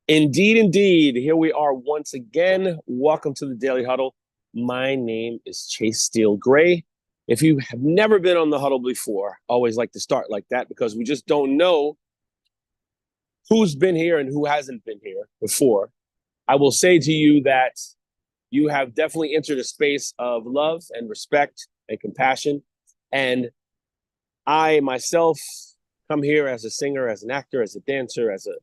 Indeed, indeed. Here we are once again. Welcome to the Daily Huddle. My name is Chase Steele Greye. If you have never been on the Huddle before, I always like to start like that because we just don't know who's been here and who hasn't been here before. I will say to you that you have definitely entered a space of love and respect and compassion. And I myself come here as a singer, as an actor, as a dancer, as a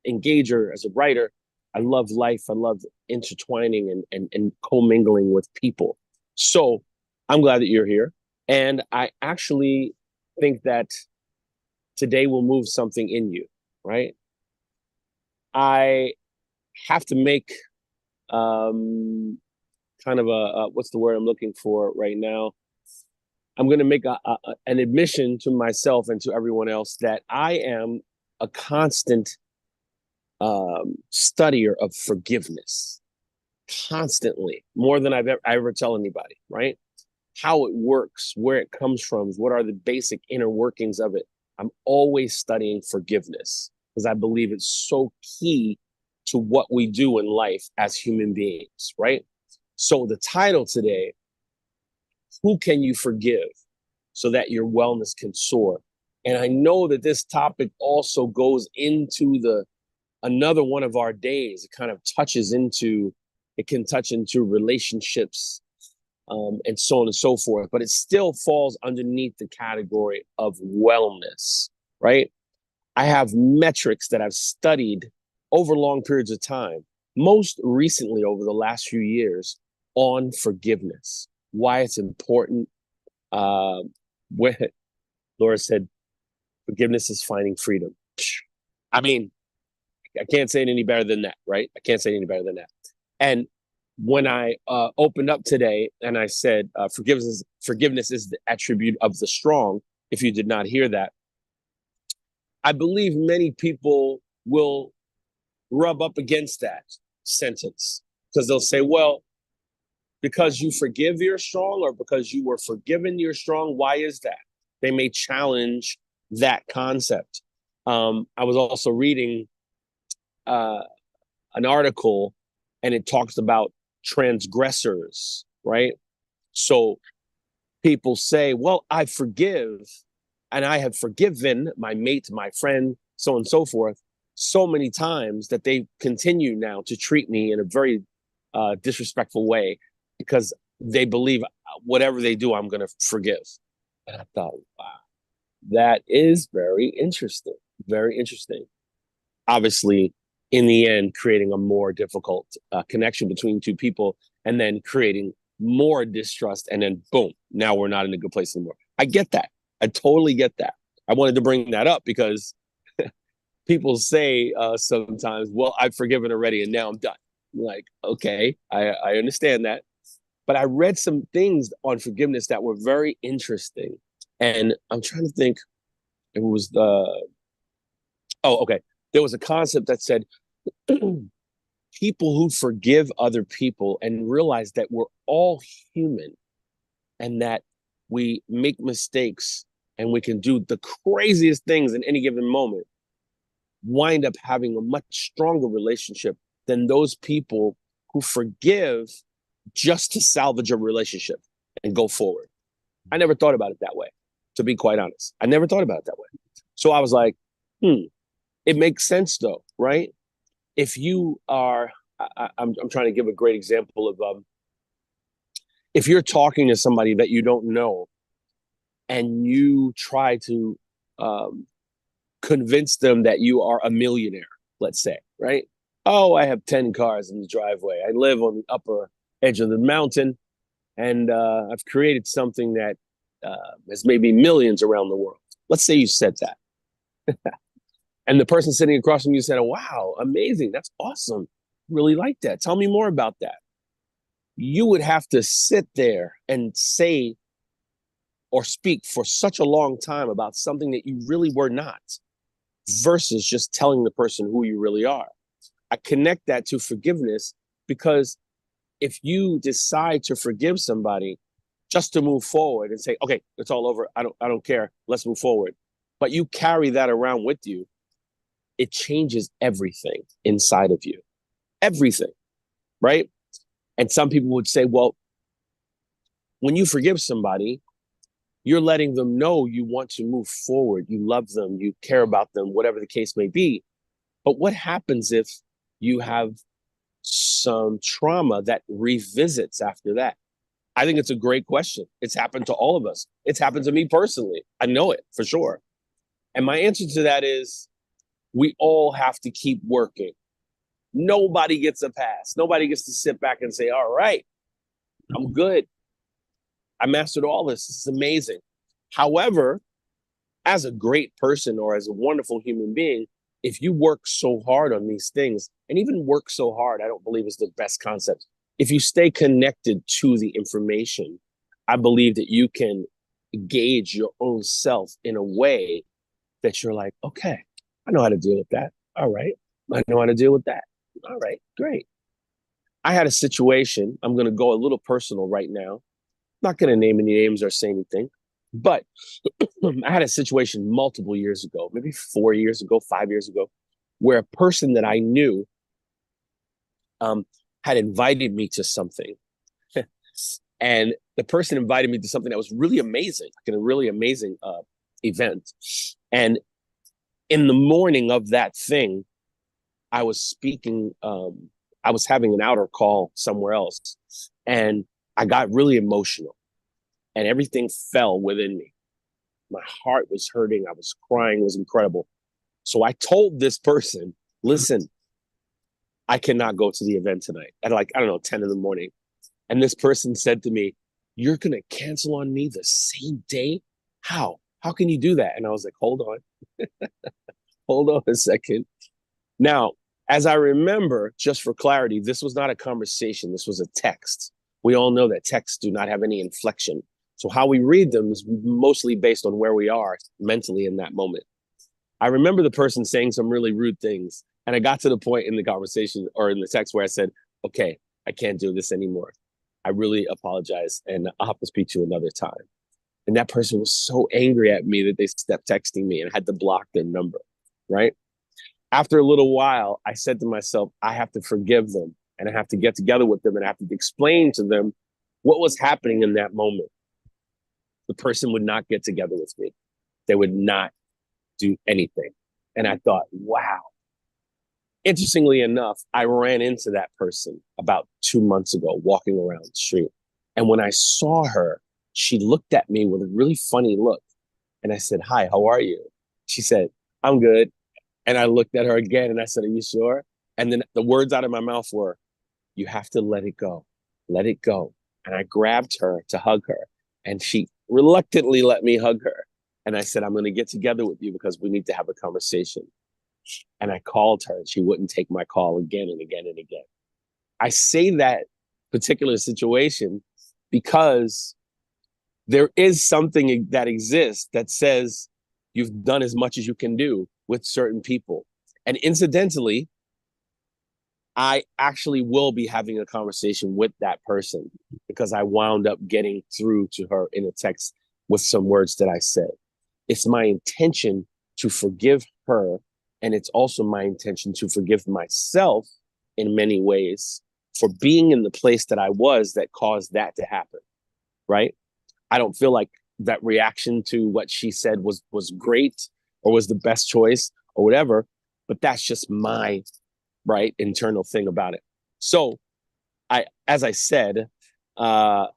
engager, as a writer. I love life. I love intertwining and commingling with people. So I'm glad that you're here. And I actually think that today will move something in you, right? I have to make kind of what's the word I'm looking for right now? I'm going to make an admission to myself and to everyone else that I am a constant studier of forgiveness, constantly, more than I ever tell anybody, right? How it works, where it comes from, what are the basic inner workings of it. I'm always studying forgiveness because I believe it's so key to what we do in life as human beings, right? So the title today, who can you forgive so that your wellness can soar? And I know that this topic also goes into another one of our days. It kind of it can touch into relationships, and so on and so forth, but it still falls underneath the category of wellness, right? I have metrics that I've studied over long periods of time, most recently over the last few years, on forgiveness, why it's important. Where Laura said, forgiveness is finding freedom. I mean, I can't say it any better than that, right? I can't say it any better than that. And when I opened up today and I said, forgiveness is the attribute of the strong, if you did not hear that, I believe many people will rub up against that sentence because they'll say, well, because you forgive, you're strong, or because you were forgiven, you're strong. Why is that? They may challenge that concept. I was also reading an article and it talks about transgressors, right? So people say, well, I forgive and I have forgiven my mate, my friend, so on and so forth, so many times that they continue now to treat me in a very disrespectful way because they believe whatever they do, I'm going to forgive. And I thought, wow, that is very interesting. Very interesting. Obviously, in the end, creating a more difficult connection between two people and then creating more distrust. And then, boom, now we're not in a good place anymore. I get that. I totally get that. I wanted to bring that up because people say sometimes, well, I've forgiven already and now I'm done. I'm like, okay, I understand that. But I read some things on forgiveness that were very interesting. And I'm trying to think, it was okay. There was a concept that said, people who forgive other people and realize that we're all human and that we make mistakes and we can do the craziest things in any given moment, wind up having a much stronger relationship than those people who forgive just to salvage a relationship and go forward. I never thought about it that way, to be quite honest. I never thought about it that way. So I was like, it makes sense though, right? If you are, I'm trying to give a great example of, if you're talking to somebody that you don't know and you try to convince them that you are a millionaire, let's say, right? Oh, I have 10 cars in the driveway. I live on the upper edge of the mountain and I've created something that has made me millions around the world. Let's say you said that. And the person sitting across from you said, wow, amazing. That's awesome. Really like that. Tell me more about that. You would have to sit there and say or speak for such a long time about something that you really were not versus just telling the person who you really are. I connect that to forgiveness because if you decide to forgive somebody just to move forward and say, okay, it's all over. I don't care. Let's move forward. But you carry that around with you. it changes everything inside of you, everything, right? And some people would say, well, when you forgive somebody, you're letting them know you want to move forward, you love them, you care about them, whatever the case may be. But what happens if you have some trauma that revisits after that? I think it's a great question. It's happened to all of us. It's happened to me personally. I know it for sure. And my answer to that is we all have to keep working. Nobody gets a pass. Nobody gets to sit back and say, all right, I'm good. I mastered all this. This is amazing. However, as a great person or as a wonderful human being, if you work so hard on these things, and even work so hard, I don't believe is the best concept. If you stay connected to the information, I believe that you can gauge your own self in a way that you're like, okay, I know how to deal with that. All right. I know how to deal with that. All right, great. I had a situation. I'm going to go a little personal right now. Not going to name any names or say anything, but I had a situation multiple years ago, maybe 4 years ago, 5 years ago, where a person that I knew had invited me to something. And the person invited me to something that was really amazing, like a really amazing event. And in the morning of that thing, I was speaking, I was having an outer call somewhere else, and I got really emotional and everything fell within me. My heart was hurting. I was crying. It was incredible. So I told this person, listen, I cannot go to the event tonight at like, I don't know, 10 in the morning. And this person said to me, you're going to cancel on me the same day? How? How can you do that? And I was like, hold on. Hold on a second. Now, as I remember, just for clarity, this was not a conversation. This was a text. We all know that texts do not have any inflection. So how we read them is mostly based on where we are mentally in that moment. I remember the person saying some really rude things. And I got to the point in the conversation or in the text where I said, okay, I can't do this anymore. I really apologize. And I'll have to speak to you another time. And that person was so angry at me that they stepped texting me and I had to block their number, right? After a little while, I said to myself, I have to forgive them and I have to get together with them and I have to explain to them what was happening in that moment. The person would not get together with me. They would not do anything. And I thought, wow. Interestingly enough, I ran into that person about 2 months ago, walking around the street. And when I saw her, she looked at me with a really funny look. And I said, hi, how are you? She said, I'm good. And I looked at her again and I said, are you sure? And then the words out of my mouth were, you have to let it go. Let it go. And I grabbed her to hug her. And she reluctantly let me hug her. And I said, I'm going to get together with you because we need to have a conversation. And I called her and she wouldn't take my call again and again and again. I say that particular situation because there is something that exists that says you've done as much as you can do with certain people. And incidentally, I actually will be having a conversation with that person because I wound up getting through to her in a text with some words that I said. It's my intention to forgive her. And it's also my intention to forgive myself in many ways for being in the place that I was that caused that to happen, right? I don't feel like that reaction to what she said was great or was the best choice or whatever, but that's just my right internal thing about it. So as I said, I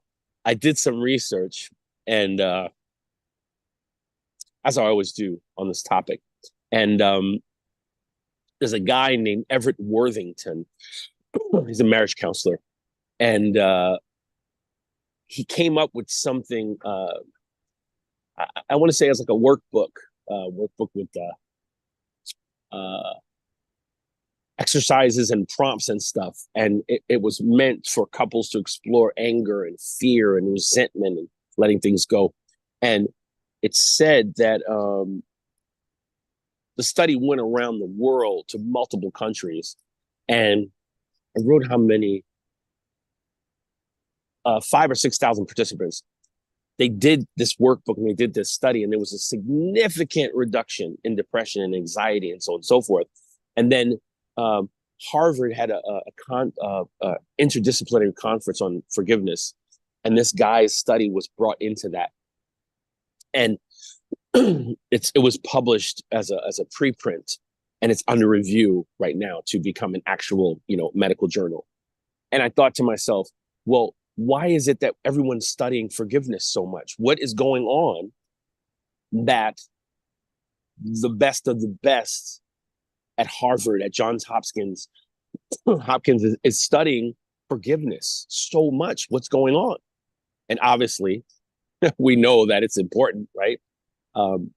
did some research and as I always do on this topic. And there's a guy named Everett Worthington. He's a marriage counselor. And he came up with something, I want to say as like a workbook with exercises and prompts and stuff. And it was meant for couples to explore anger and fear and resentment and letting things go. And it said that the study went around the world to multiple countries. And I wrote how many, 5,000 or 6,000 participants. they did this workbook and they did this study, and there was a significant reduction in depression and anxiety and so on and so forth. And then Harvard had a interdisciplinary conference on forgiveness, and this guy's study was brought into that, and it was published as a preprint, and it's under review right now to become an actual medical journal. And I thought to myself, well, why is it that everyone's studying forgiveness so much? What is going on that the best of the best at Harvard, at Johns Hopkins is studying forgiveness so much? What's going on? And obviously, we know that it's important, right?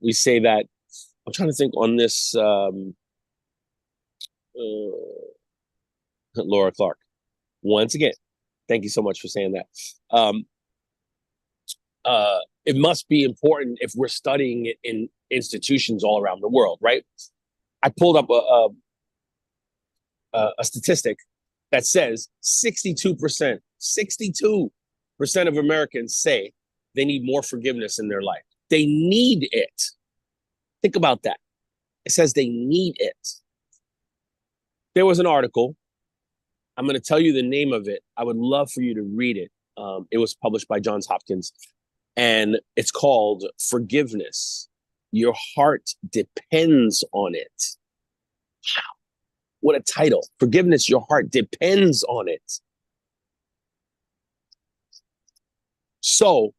We say that. I'm trying to think on this. Laura Clark. Once again, thank you so much for saying that. It must be important if we're studying it in institutions all around the world, right? I pulled up a statistic that says 62% of Americans say they need more forgiveness in their life. They need it. Think about that. It says they need it. There was an article. I'm going to tell you the name of it. I would love for you to read it. It was published by Johns Hopkins, and it's called Forgiveness. Your heart depends on it. Wow. What a title. Forgiveness, your heart depends on it. So,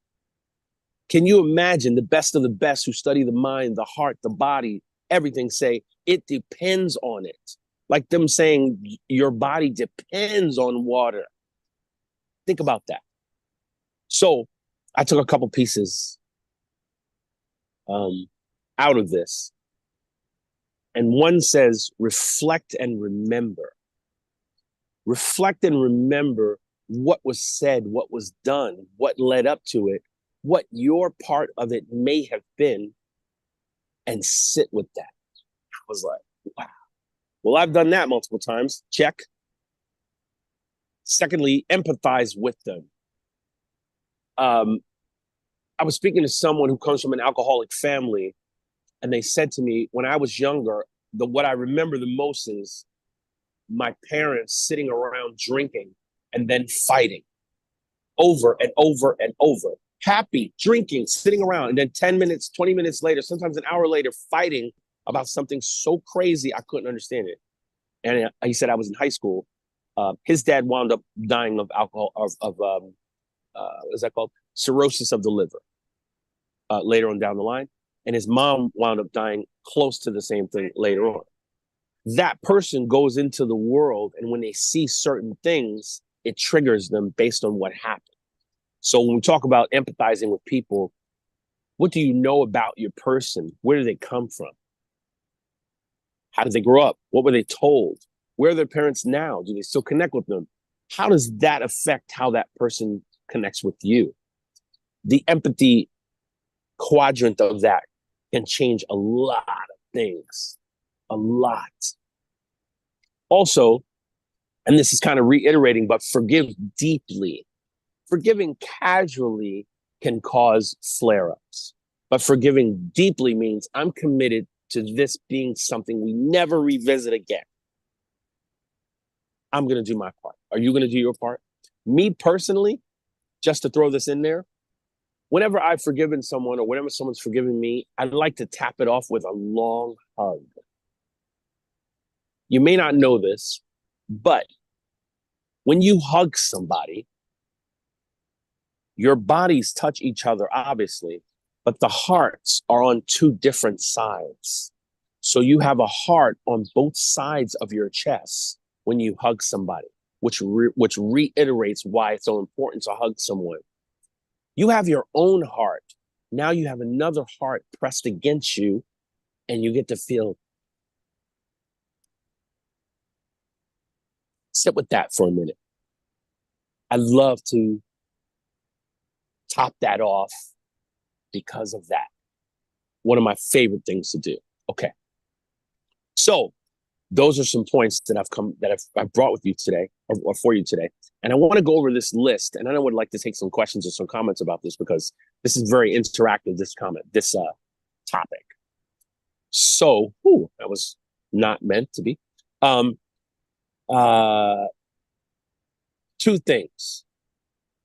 can you imagine the best of the best who study the mind, the heart, the body, everything say it depends on it? Like them saying your body depends on water. Think about that. So I took a couple pieces out of this. And one says, reflect and remember. Reflect and remember what was said, what was done, what led up to it, what your part of it may have been, and sit with that. I was like, wow. Well, I've done that multiple times. Check. Secondly, empathize with them. I was speaking to someone who comes from an alcoholic family, and they said to me, when I was younger, what I remember the most is my parents sitting around drinking and then fighting over and over and over. Happy, drinking, sitting around, and then 10 minutes, 20 minutes later, sometimes an hour later, fighting about something so crazy I couldn't understand it. And he said I was in high school. His dad wound up dying of alcohol, what is that called? Cirrhosis of the liver later on down the line. And his mom wound up dying close to the same thing later on. That person goes into the world, and when they see certain things, it triggers them based on what happened. So when we talk about empathizing with people, what do you know about your person? Where do they come from? How did they grow up? What were they told? Where are their parents now? Do they still connect with them? How does that affect how that person connects with you? The empathy quadrant of that can change a lot of things. A lot. Also, and this is kind of reiterating, but forgive deeply. Forgiving casually can cause flare-ups, but forgiving deeply means I'm committed to this being something we never revisit again. I'm going to do my part. Are you going to do your part? Me personally, just to throw this in there, whenever I've forgiven someone or whenever someone's forgiven me, I'd like to tap it off with a long hug. You may not know this, but when you hug somebody, your bodies touch each other, obviously, but the hearts are on two different sides. So you have a heart on both sides of your chest when you hug somebody, which reiterates why it's so important to hug someone. You have your own heart. Now you have another heart pressed against you, and you get to feel. Sit with that for a minute. I love to top that off because of that. One of my favorite things to do. Okay. So those are some points that I've brought with you today, or for you today. And I want to go over this list, and I would like to take some questions or some comments about this, because this is very interactive, this topic. So, that was not meant to be. Two things.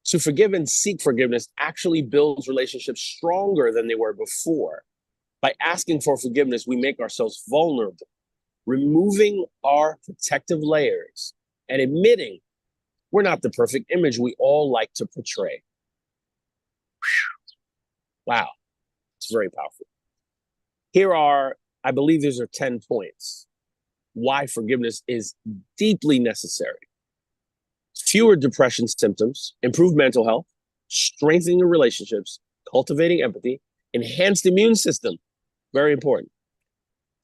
To forgive and seek forgiveness actually builds relationships stronger than they were before. By asking for forgiveness, we make ourselves vulnerable, removing our protective layers and admitting we're not the perfect image we all like to portray. Wow, it's very powerful. I believe these are 10 points why forgiveness is deeply necessary. Fewer depression symptoms, improved mental health, strengthening relationships, cultivating empathy, enhanced immune system, very important.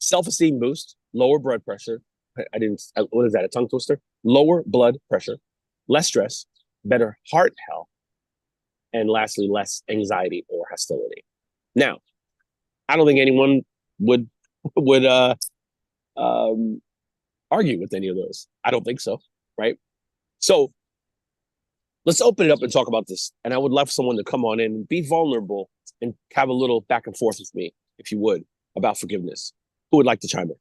Self-esteem boost, lower blood pressure. What is that, a tongue twister? Lower blood pressure, less stress, better heart health, and lastly, less anxiety or hostility. Now, I don't think anyone would argue with any of those. I don't think so, right? So let's open it up and talk about this. And I would love someone to come on in and be vulnerable and have a little back and forth with me, if you would, about forgiveness. Who would like to chime in?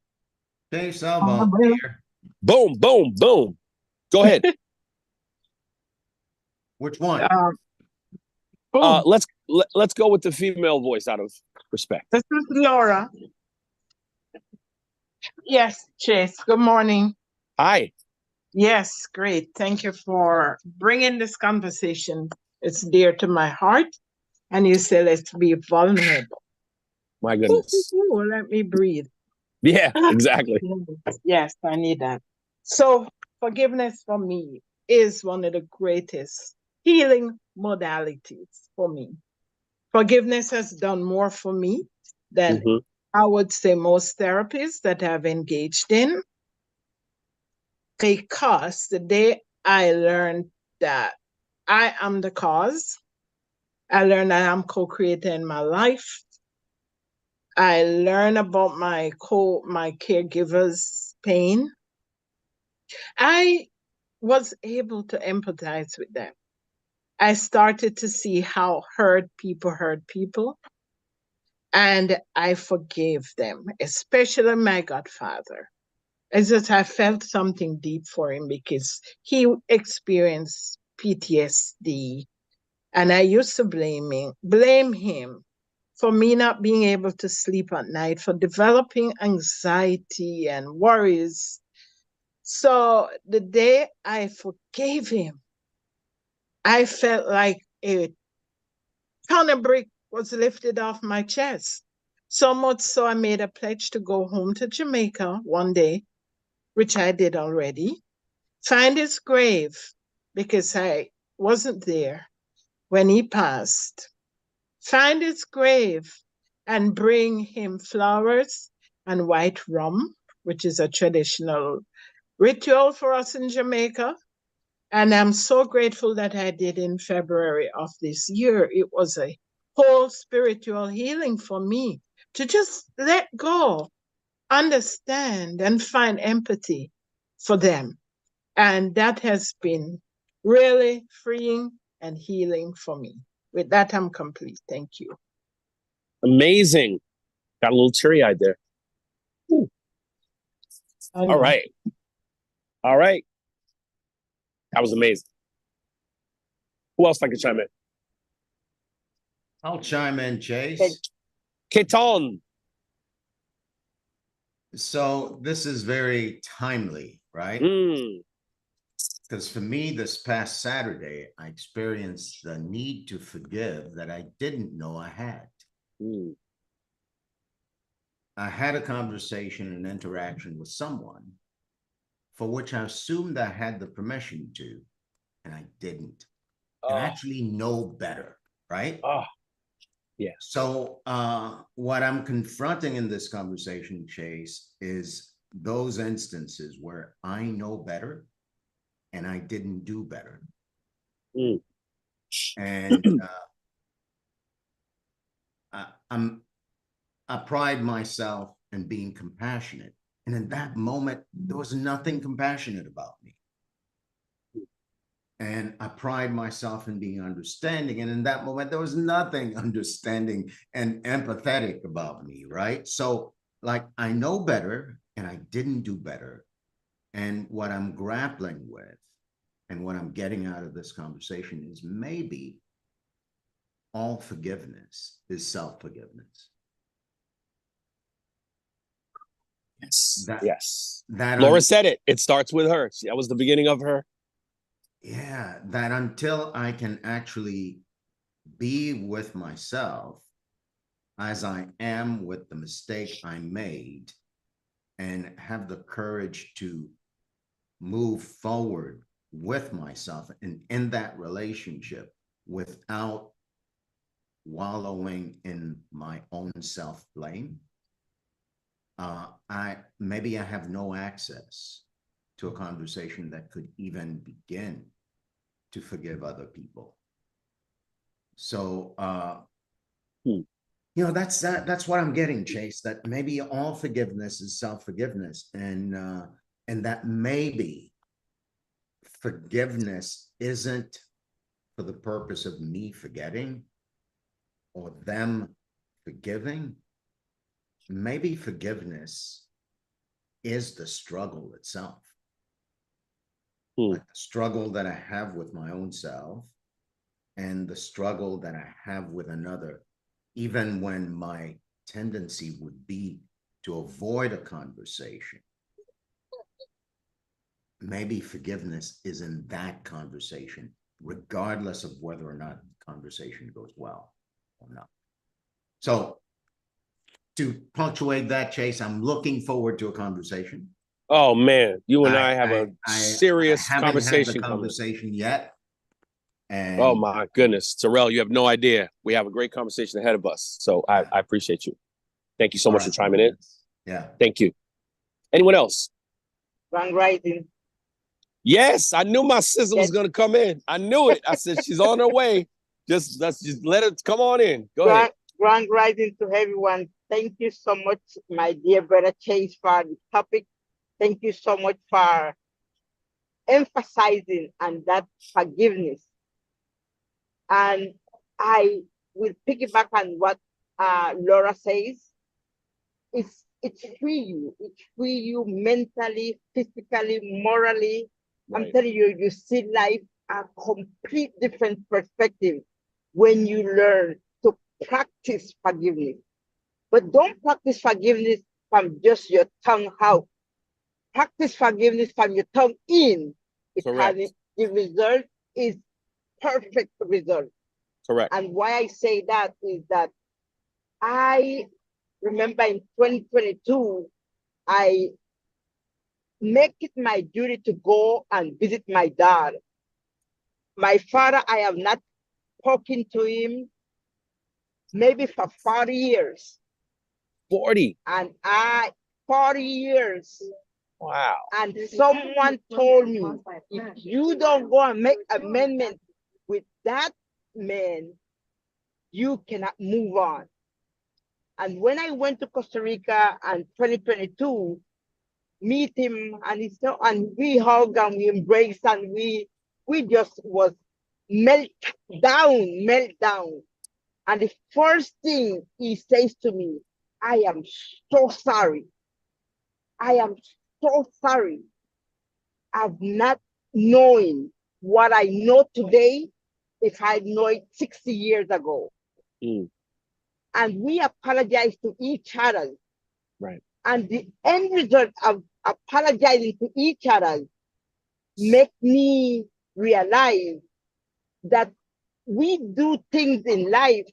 Okay, Salvo. Boom, boom, boom. Go ahead. Which one? Let's go with the female voice out of respect. This is Laura. Yes, Chase. Good morning. Hi. Yes, great. Thank you for bringing this conversation. It's dear to my heart. And you say, let's be vulnerable. My goodness. Let me breathe. Yeah, exactly. Yes, I need that. So forgiveness for me is one of the greatest healing modalities for me. Forgiveness has done more for me than I would say most therapists that I've engaged in, because the day I learned that I am the cause, I learned that I'm co-creator in my life. I learned about my caregiver's pain. I was able to empathize with them. I started to see how hurt people, and I forgave them, especially my godfather. It's just I felt something deep for him because he experienced PTSD, and I used to blame him for me not being able to sleep at night, for developing anxiety and worries. So the day I forgave him, I felt like a ton of brick was lifted off my chest. So much so I made a pledge to go home to Jamaica one day, which I did already, find his grave, because I wasn't there when he passed, find his grave and bring him flowers and white rum, which is a traditional ritual for us in Jamaica. And I'm so grateful that I did in February of this year. It was a whole spiritual healing for me to just let go, understand, and find empathy for them. And that has been really freeing and healing for me. With that, I'm complete. Thank you. Amazing. Got a little teary-eyed there. All right. All right. That was amazing. Who else like to chime in? I'll chime in, Chase. Keton. So this is very timely, right? Because for me, this past Saturday, I experienced the need to forgive that I didn't know I had. I had a conversation, an interaction with someone for which I assumed I had the permission to, and I didn't. And actually know better, right? Yeah. So what I'm confronting in this conversation, Chase, is those instances where I know better and I didn't do better. And I pride myself in being compassionate And in that moment, there was nothing compassionate about me. And I pride myself in being understanding. And in that moment, there was nothing understanding and empathetic about me, right? So, like, I know better and I didn't do better. And what I'm grappling with and what I'm getting out of this conversation is maybe all forgiveness is self-forgiveness. Yes. That, yes. that Laura said it. It starts with her. That was the beginning of her. Yeah, that until I can actually be with myself as I am with the mistake I made and have the courage to move forward with myself and in that relationship without wallowing in my own self-blame, maybe I have no access to a conversation that could even begin to forgive other people. So, you know, that's what I'm getting, Chase, that maybe all forgiveness is self-forgiveness, and that maybe forgiveness isn't for the purpose of me forgetting or them forgiving. Maybe forgiveness is the struggle itself. Like the struggle that I have with my own self and the struggle that I have with another, even when my tendency would be to avoid a conversation. Maybe forgiveness is in that conversation, regardless of whether or not the conversation goes well or not. So to punctuate that, Chase, I'm looking forward to a conversation. Oh man, you and I have a serious I haven't conversation had the conversation yet. And oh my goodness, Terrell, you have no idea. We have a great conversation ahead of us. So I appreciate you. Thank you so much for chiming in. Yeah. Thank you. Anyone else? Grand Rising. Yes, I knew my sister was going to come in. I knew it. I said she's on her way. Let's just let her come on in. Go ahead. Grand Rising to everyone. Thank you so much, my dear brother Chase, for the topic. Thank you so much for emphasizing on that forgiveness. And I will piggyback on what Laura says. It's free you. It free you mentally, physically, morally. Right. I'm telling you, you see life a complete different perspective when you learn to practice forgiveness. But don't practice forgiveness from just your tongue out. Practice forgiveness from your tongue in. Because the result is perfect result. Correct. And why I say that is that I remember in 2022, I make it my duty to go and visit my dad. My father, I have not spoken to him maybe for 40 years. 40? And 40 years. Wow. And someone told me, if you don't go and make amendment with that man, you cannot move on. And when I went to Costa Rica in 2022, meet him, and we hugged and we embraced and we just was melt down. And the first thing he says to me, I am so sorry. I am so sorry. I've not knowing what I know today if I know it 60 years ago. And we apologize to each other. Right. And the end result of apologizing to each other make me realize that we do things in life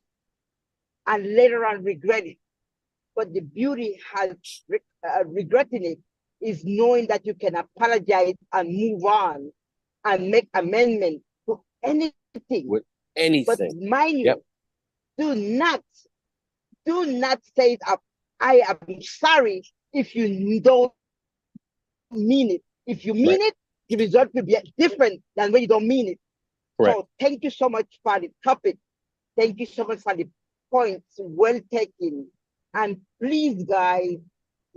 and later on regret it. But the beauty has regretting it is knowing that you can apologize and move on and make amendment to anything. With anything. But mind you, do not say I am sorry if you don't mean it. If you mean it, the result will be different than when you don't mean it. Correct. So thank you so much for the topic. Thank you so much for the points well taken. And please, guys,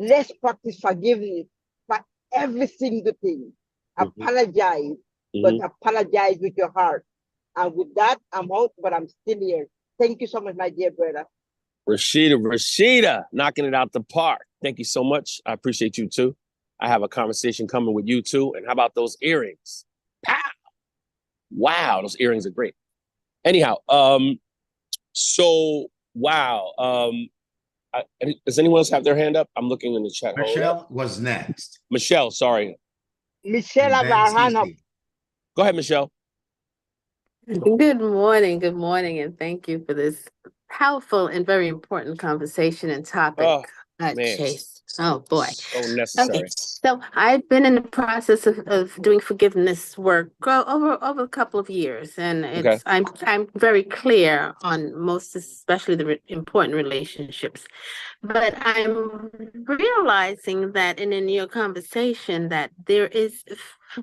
let's practice forgiveness for every single thing. Apologize, but apologize with your heart. And with that, I'm out, but I'm still here. Thank you so much, my dear brother. Rashida, knocking it out the park. Thank you so much. I appreciate you too. I have a conversation coming with you too. And how about those earrings? Pow! Wow, those earrings are great. Anyhow, so wow. Does anyone else have their hand up? I'm looking in the chat. Michelle was next. Michelle, sorry. Michelle has her hand up. Go ahead, Michelle. Good morning, and thank you for this powerful and very important conversation and topic, Chase. Oh boy. So necessary. Okay. So I've been in the process of doing forgiveness work over a couple of years, and I'm very clear on most, especially the important relationships. But I'm realizing that in your conversation that there is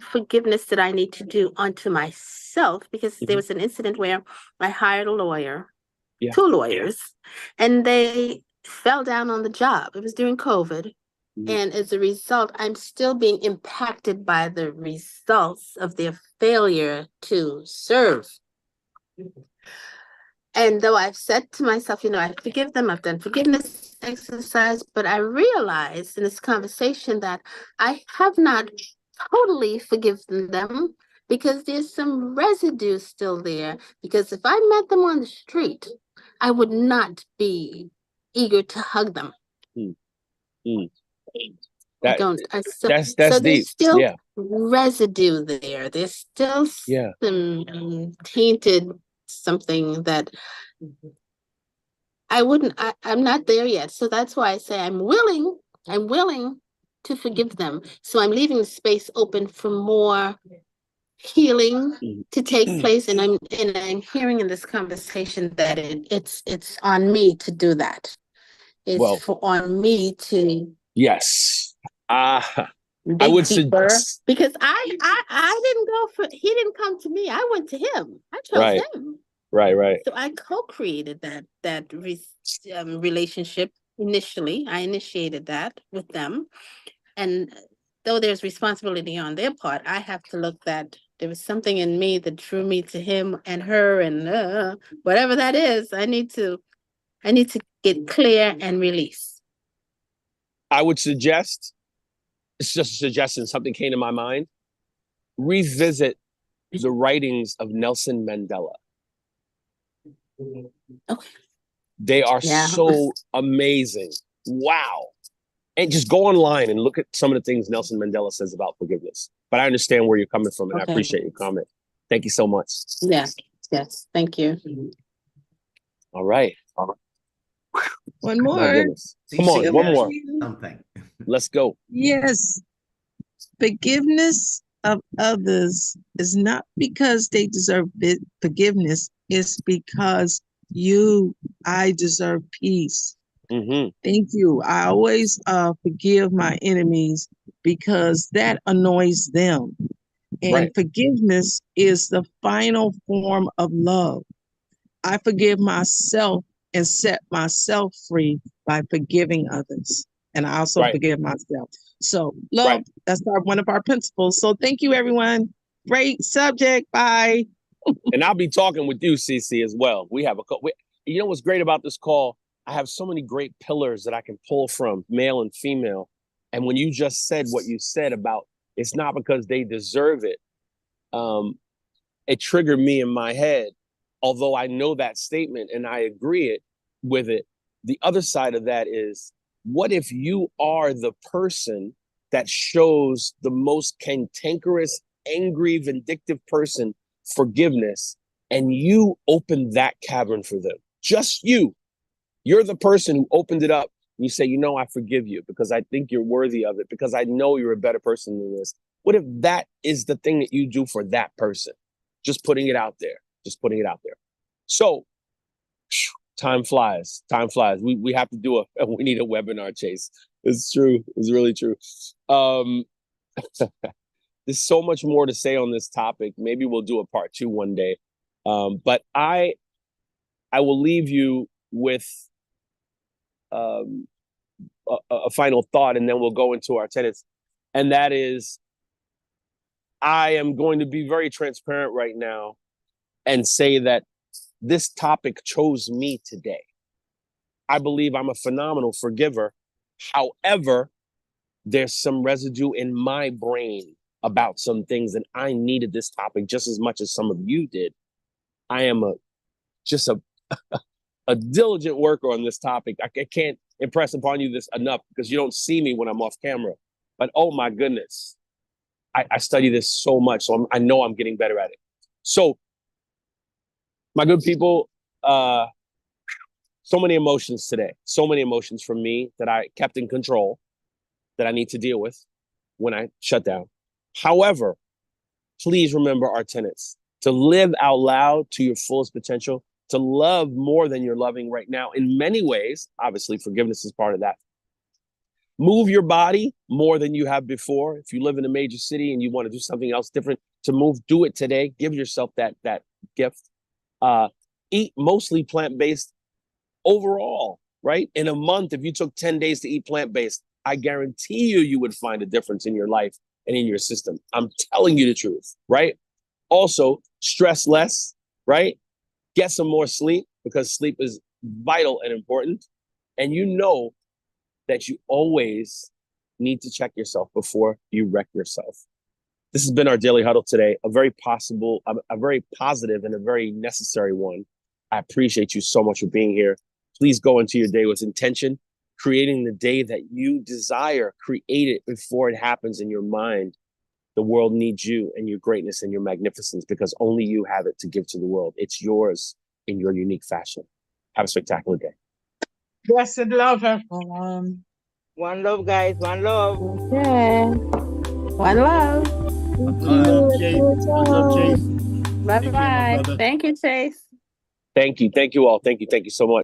forgiveness that I need to do unto myself, because there was an incident where I hired a lawyer, two lawyers, and they fell down on the job. It was during COVID. And as a result, I'm still being impacted by the results of their failure to serve. And though I've said to myself, I forgive them, I've done forgiveness exercise, but I realized in this conversation that I have not totally forgiven them, because there's some residue still there. Because if I met them on the street, I would not be eager to hug them. That's so deep. There's still residue there. There's still some tainted something that I'm not there yet. So that's why I say I'm willing to forgive them. So I'm leaving the space open for more healing to take place. And I'm hearing in this conversation that it's on me to do that. It's on me to I would suggest, because I didn't he didn't come to me. I went to him. I chose him. Right. So I co-created that relationship initially. I initiated that with them. And though there's responsibility on their part, I have to look that there was something in me that drew me to him and her, and whatever that is, I need to get clear and release. I would suggest, it's just a suggestion, something came to my mind. Revisit the writings of Nelson Mandela. Okay. They are so amazing. Wow. And just go online and look at some of the things Nelson Mandela says about forgiveness. But I understand where you're coming from, and I appreciate your comment. Thank you so much. Yes. Thank you. All right. One more. Come on, one more. Something. Let's go. Yes. Forgiveness of others is not because they deserve forgiveness. It's because I deserve peace. Thank you. I always forgive my enemies because that annoys them. And forgiveness is the final form of love. I forgive myself and set myself free by forgiving others. And I also forgive myself. So love, that's one of our principles. So thank you, everyone. Great subject. Bye. And I'll be talking with you, CC, as well. We have you know what's great about this call? I have so many great pillars that I can pull from, male and female. And when you just said what you said about it's not because they deserve it, it triggered me in my head. Although I know that statement and I agree with it, the other side of that is, what if you are the person that shows the most cantankerous, angry, vindictive person forgiveness, and you open that cavern for them? Just you. You're the person who opened it up. And you say, I forgive you because I think you're worthy of it, because I know you're a better person than this. What if that is the thing that you do for that person? Just putting it out there. So time flies. We have to we need a webinar, Chase. It's true. It's really true. There's so much more to say on this topic. Maybe we'll do a part 2 one day. But I will leave you with a final thought, and then we'll go into our tenets. And that is, I am going to be very transparent right now and say that this topic chose me today. I believe I'm a phenomenal forgiver. However, there's some residue in my brain about some things, and I needed this topic just as much as some of you did. I am just a diligent worker on this topic. I can't impress upon you this enough because you don't see me when I'm off camera. But oh my goodness, I study this so much, so I know I'm getting better at it. So, my good people, so many emotions today. So many emotions from me that I kept in control that I need to deal with when I shut down. However, please remember our tenets: to live out loud to your fullest potential, to love more than you're loving right now in many ways. Obviously, forgiveness is part of that. Move your body more than you have before. If you live in a major city and you want to do something else different to move, do it today. Give yourself that gift. Eat mostly plant-based overall, right? In a month, if you took 10 days to eat plant-based, I guarantee you would find a difference in your life and in your system. I'm telling you the truth, right? Also, stress less, right? Get some more sleep, because sleep is vital and important. And you know that you always need to check yourself before you wreck yourself. This has been our Daily Huddle today, a very positive and a very necessary one. I appreciate you so much for being here. Please go into your day with intention, creating the day that you desire. Create it before it happens in your mind. The world needs you and your greatness and your magnificence, because only you have it to give to the world. It's yours in your unique fashion. Have a spectacular day. Blessed love, everyone. One love, guys. One love. Okay. One love. Bye-bye. Thank you, Chase. Thank you. Thank you all. Thank you. Thank you so much.